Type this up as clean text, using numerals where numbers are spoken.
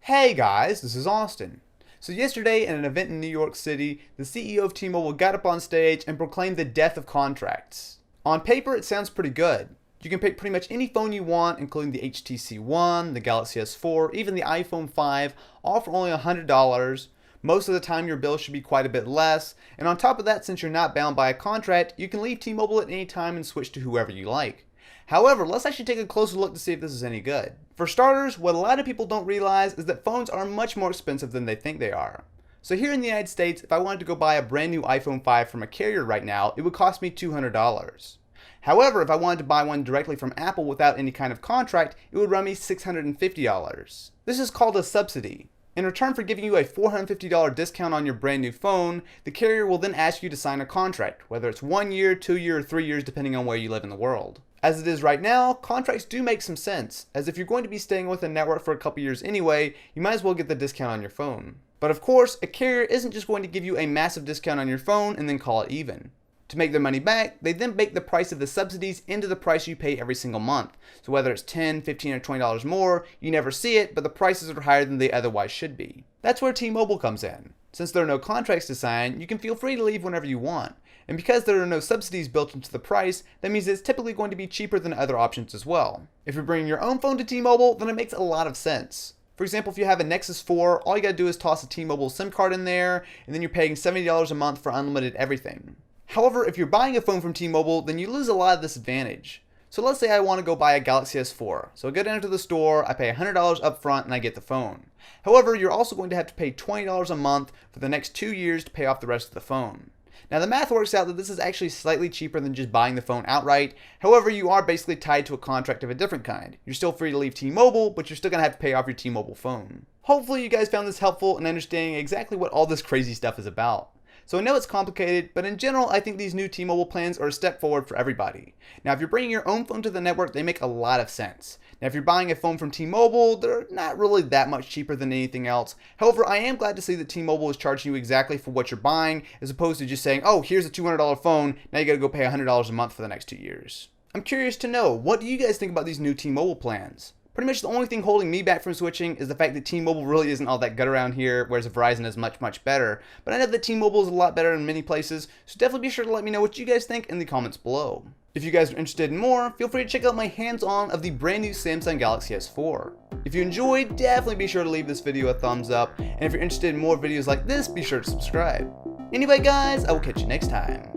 Hey guys, this is Austin. So yesterday at an event in New York City, the CEO of T-Mobile got up on stage and proclaimed the death of contracts. On paper, it sounds pretty good. You can pick pretty much any phone you want, including the HTC One, the Galaxy S4, even the iPhone 5, all for only $100. Most of the time your bill should be quite a bit less, and on top of that, since you're not bound by a contract, you can leave T-Mobile at any time and switch to whoever you like. However, let's actually take a closer look to see if this is any good. For starters, what a lot of people don't realize is that phones are much more expensive than they think they are. So here in the United States, if I wanted to go buy a brand new iPhone 5 from a carrier right now, it would cost me $200. However, if I wanted to buy one directly from Apple without any kind of contract, it would run me $650. This is called a subsidy. In return for giving you a $450 discount on your brand new phone, the carrier will then ask you to sign a contract, whether it's 1 year, 2 years, or 3 years, depending on where you live in the world. As it is right now, contracts do make some sense, as if you're going to be staying with a network for a couple years anyway, you might as well get the discount on your phone. But of course, a carrier isn't just going to give you a massive discount on your phone and then call it even. To make their money back, they then bake the price of the subsidies into the price you pay every single month. So whether it's $10, $15, or $20 more, you never see it, but the prices are higher than they otherwise should be. That's where T-Mobile comes in. Since there are no contracts to sign, you can feel free to leave whenever you want. And because there are no subsidies built into the price, that means it's typically going to be cheaper than other options as well. If you're bringing your own phone to T-Mobile, then it makes a lot of sense. For example, if you have a Nexus 4, all you gotta do is toss a T-Mobile SIM card in there, and then you're paying $70 a month for unlimited everything. However, if you're buying a phone from T-Mobile, then you lose a lot of this advantage. So let's say I want to go buy a Galaxy S4. So I go down to the store, I pay $100 up front, and I get the phone. However, you're also going to have to pay $20 a month for the next 2 years to pay off the rest of the phone. Now the math works out that this is actually slightly cheaper than just buying the phone outright. However, you are basically tied to a contract of a different kind. You're still free to leave T-Mobile, but you're still going to have to pay off your T-Mobile phone. Hopefully you guys found this helpful in understanding exactly what all this crazy stuff is about. So I know it's complicated, but in general, I think these new T-Mobile plans are a step forward for everybody. Now, if you're bringing your own phone to the network, they make a lot of sense. Now, if you're buying a phone from T-Mobile, they're not really that much cheaper than anything else. However, I am glad to see that T-Mobile is charging you exactly for what you're buying, as opposed to just saying, oh, here's a $200 phone, now you gotta go pay $100 a month for the next 2 years. I'm curious to know, what do you guys think about these new T-Mobile plans? Pretty much the only thing holding me back from switching is the fact that T-Mobile really isn't all that good around here, whereas Verizon is much, much better. But I know that T-Mobile is a lot better in many places, so definitely be sure to let me know what you guys think in the comments below. If you guys are interested in more, feel free to check out my hands-on of the brand new Samsung Galaxy S4. If you enjoyed, definitely be sure to leave this video a thumbs up, and if you're interested in more videos like this, be sure to subscribe. Anyway guys, I will catch you next time.